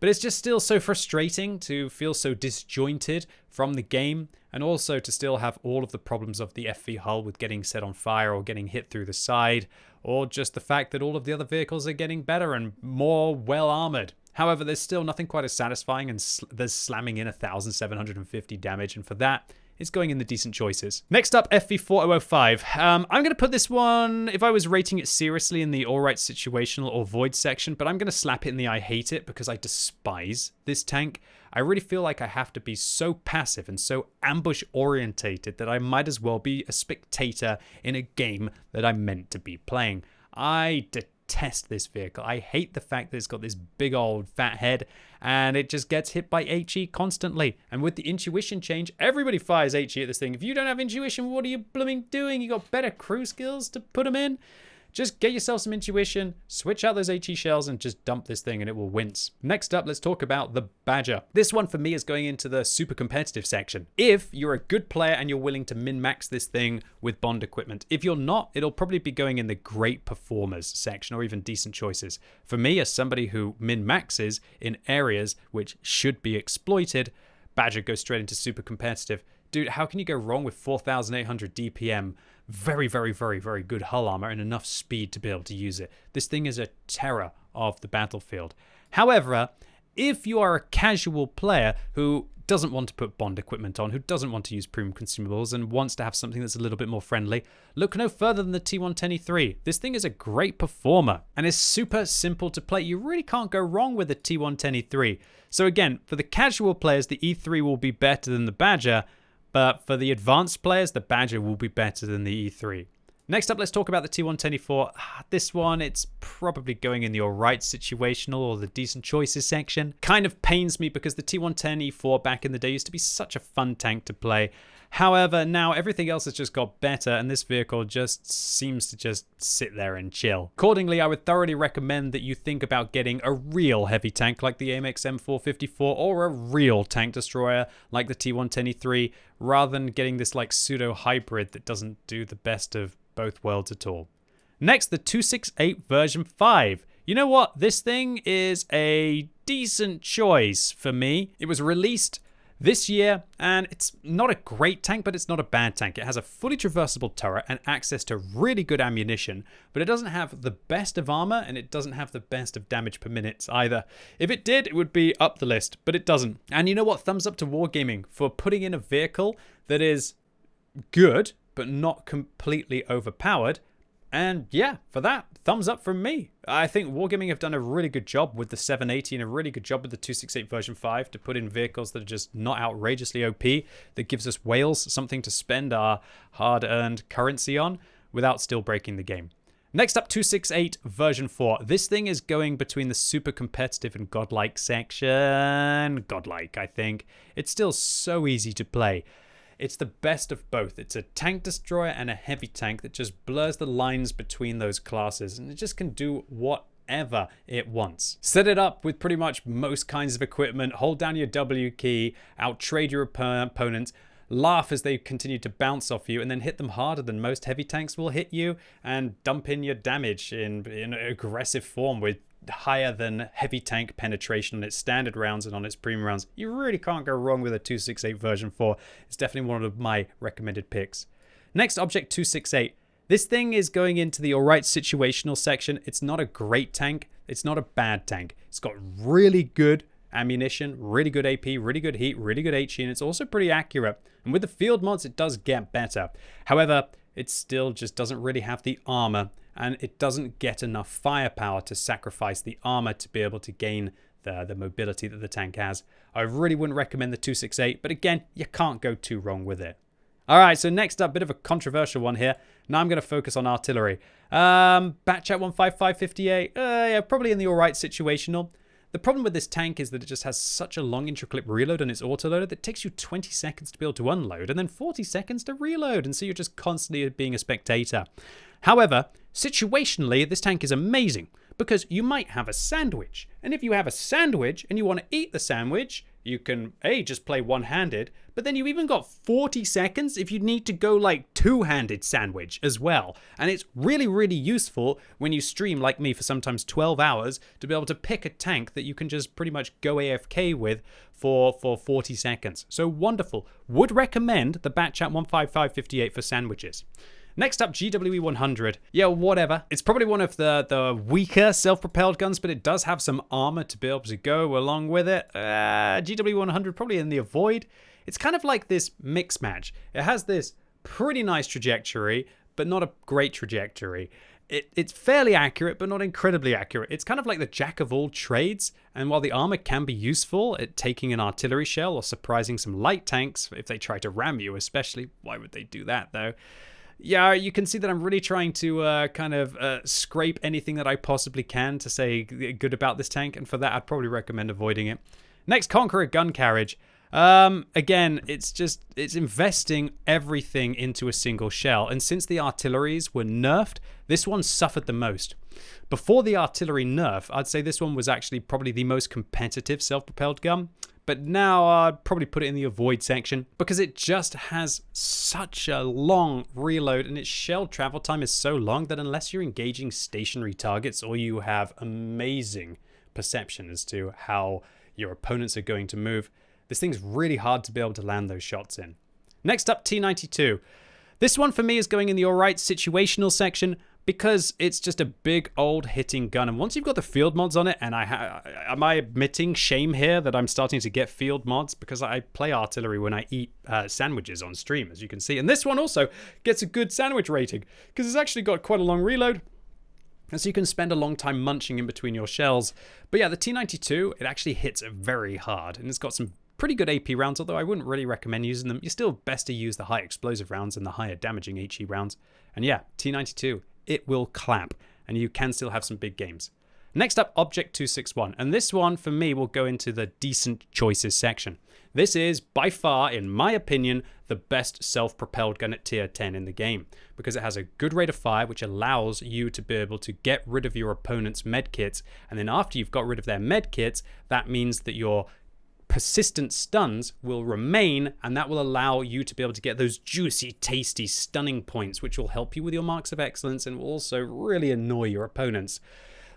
But it's just still so frustrating to feel so disjointed from the game, and also to still have all of the problems of the FV hull with getting set on fire or getting hit through the side, or just the fact that all of the other vehicles are getting better and more well armored. However, there's still nothing quite as satisfying, and there's slamming in 1,750 damage, and for that, it's going in the decent choices. Next up, FV4005. I'm going to put this one, if I was rating it seriously, in the alright situational or void section, but I'm going to slap it in the I hate it because I despise this tank. I really feel like I have to be so passive and so ambush orientated that I might as well be a spectator in a game that I'm meant to be playing. I detest this vehicle. I hate the fact that it's got this big old fat head and it just gets hit by HE constantly. And with the intuition change, everybody fires HE at this thing. If you don't have intuition, what are you blooming doing? You got better crew skills to put them in? Just get yourself some intuition, switch out those HE shells, and just dump this thing and it will wince. Next up, let's talk about the Badger. This one for me is going into the super competitive section. If you're a good player and you're willing to min-max this thing with bond equipment. If you're not, it'll probably be going in the great performers section or even decent choices. For me, as somebody who min-maxes in areas which should be exploited, Badger goes straight into super competitive. Dude, how can you go wrong with 4,800 DPM? Very, very, very, very good hull armor and enough speed to be able to use it. This thing is a terror of the battlefield. However, if you are a casual player who doesn't want to put bond equipment on, who doesn't want to use premium consumables and wants to have something that's a little bit more friendly, look no further than the T110E3. This thing is a great performer and is super simple to play. You really can't go wrong with the T110E3. So again, for the casual players, the E3 will be better than the Badger, but for the advanced players, the Badger will be better than the E3. Next up, let's talk about the T110E4. This one, it's probably going in the alright situational or the decent choices section. Kind of pains me because the T110E4 back in the day used to be such a fun tank to play. However, now everything else has just got better and this vehicle just seems to just sit there and chill. Accordingly, I would thoroughly recommend that you think about getting a real heavy tank like the AMX M454 or a real tank destroyer like the T110E3 rather than getting this like pseudo hybrid that doesn't do the best of both worlds at all. Next, the 268 version 5. You know what? This thing is a decent choice for me. It was released this year, and it's not a great tank, but it's not a bad tank. It has a fully traversable turret and access to really good ammunition, but it doesn't have the best of armor, and it doesn't have the best of damage per minute either. If it did, it would be up the list, but it doesn't. And you know what? Thumbs up to Wargaming for putting in a vehicle that is good, but not completely overpowered. And yeah, for that, thumbs up from me. I think Wargaming have done a really good job with the 780 and a really good job with the 268 version 5 to put in vehicles that are just not outrageously OP, that gives us whales something to spend our hard-earned currency on without still breaking the game. Next up, 268 version 4. This thing is going between the super competitive and godlike section. Godlike, I think. It's still so easy to play. It's the best of both. It's a tank destroyer and a heavy tank that just blurs the lines between those classes, and it just can do whatever it wants. Set it up with pretty much most kinds of equipment, hold down your W key, outtrade your opponents, laugh as they continue to bounce off you, and then hit them harder than most heavy tanks will hit you, and dump in your damage in aggressive form with higher than heavy tank penetration on its standard rounds and on its premium rounds. You really can't go wrong with a 268 version 4. It's definitely one of my recommended picks. Next, Object 268. This thing is going into the alright situational section. It's not a great tank. It's not a bad tank. It's got really good ammunition, really good AP, really good heat, really good HE, and it's also pretty accurate. And with the field mods, it does get better. However, it still just doesn't really have the armor, and it doesn't get enough firepower to sacrifice the armor to be able to gain the mobility that the tank has. I really wouldn't recommend the 268, but again, you can't go too wrong with it. All right, so next up, bit of a controversial one here. Now I'm going to focus on artillery. Batchat 15558, yeah, probably in the all right situational. The problem with this tank is that it just has such a long intraclip reload on its autoloader that it takes you 20 seconds to be able to unload and then 40 seconds to reload, and so you're just constantly being a spectator. However, situationally, this tank is amazing because you might have a sandwich, and if you have a sandwich and you want to eat the sandwich, you can just play one-handed, but then you've even got 40 seconds if you need to go like two-handed sandwich as well. And it's really, really useful when you stream like me for sometimes 12 hours to be able to pick a tank that you can just pretty much go AFK with for 40 seconds. So wonderful. Would recommend the Batchat 15558 for sandwiches. Next up, GWE 100. Yeah, whatever. It's probably one of the weaker self-propelled guns, but it does have some armor to be able to go along with it. GWE 100 probably in the avoid. It's kind of like this mix match. It has this pretty nice trajectory, but not a great trajectory. It's fairly accurate, but not incredibly accurate. It's kind of like the jack of all trades, and while the armor can be useful at taking an artillery shell or surprising some light tanks if they try to ram you especially, why would they do that though? yeah, you can see that I'm really trying to kind of scrape anything that I possibly can to say good about this tank, and for that I'd probably recommend avoiding it. Next, Conqueror gun carriage. Again, it's investing everything into a single shell, and since the artilleries were nerfed, this one suffered the most. Before the artillery nerf, I'd say this one was actually probably the most competitive self-propelled gun, but now I'd probably put it in the avoid section because it just has such a long reload, and its shell travel time is so long that unless you're engaging stationary targets or you have amazing perception as to how your opponents are going to move, this thing's really hard to be able to land those shots in. Next up, T92. This one for me is going in the alright situational section because it's just a big old hitting gun. And once you've got the field mods on it, and am I admitting shame here that I'm starting to get field mods because I play artillery when I eat sandwiches on stream, as you can see. And this one also gets a good sandwich rating because it's actually got quite a long reload. And so you can spend a long time munching in between your shells. But yeah, the T92, it actually hits very hard. And it's got some pretty good AP rounds, although I wouldn't really recommend using them. You're still best to use the high explosive rounds and the higher damaging HE rounds. And yeah, T92, it will clap. And you can still have some big games. Next up, Object 261. And this one, for me, will go into the decent choices section. This is, by far, in my opinion, the best self-propelled gun at tier 10 in the game, because it has a good rate of fire, which allows you to be able to get rid of your opponent's medkits, and then after you've got rid of their medkits, that means that your persistent stuns will remain, and that will allow you to be able to get those juicy, tasty, stunning points, which will help you with your marks of excellence and will also really annoy your opponents.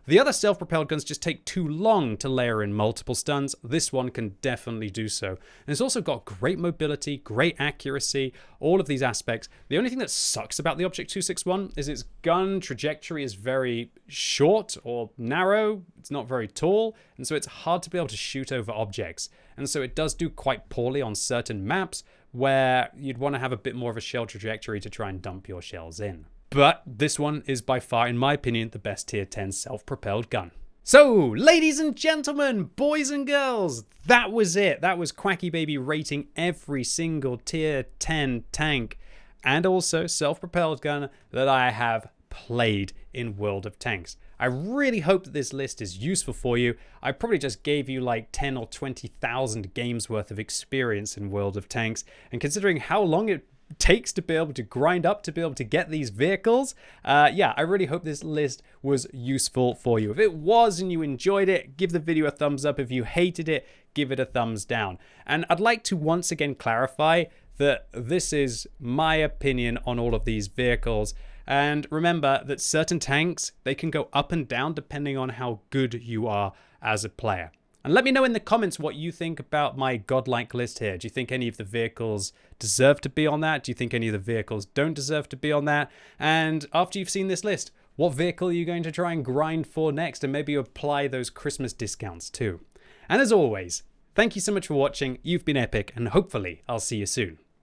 The other self-propelled guns just take too long to layer in multiple stuns. This one can definitely do so. And it's also got great mobility, great accuracy, all of these aspects. The only thing that sucks about the Object 261 is its gun trajectory is very short or narrow. It's not very tall, and so it's hard to be able to shoot over objects. And so it does do quite poorly on certain maps where you'd want to have a bit more of a shell trajectory to try and dump your shells in. But this one is by far, in my opinion, the best tier 10 self-propelled gun. So, ladies and gentlemen, boys and girls, that was it. That was QuickyBaby rating every single tier 10 tank and also self-propelled gun that I have played in World of Tanks. I really hope that this list is useful for you. I probably just gave you like 10 or 20,000 games worth of experience in World of Tanks, and considering how long it takes to be able to grind up to be able to get these vehicles, yeah, I really hope this list was useful for you. If it was and you enjoyed it, give the video a thumbs up. If you hated it, give it a thumbs down. And I'd like to once again clarify that this is my opinion on all of these vehicles. And remember that certain tanks, they can go up and down depending on how good you are as a player. And let me know in the comments what you think about my godlike list here. Do you think any of the vehicles deserve to be on that? Do you think any of the vehicles don't deserve to be on that? And after you've seen this list, what vehicle are you going to try and grind for next? And maybe apply those Christmas discounts too. And as always, thank you so much for watching. You've been epic, and hopefully I'll see you soon.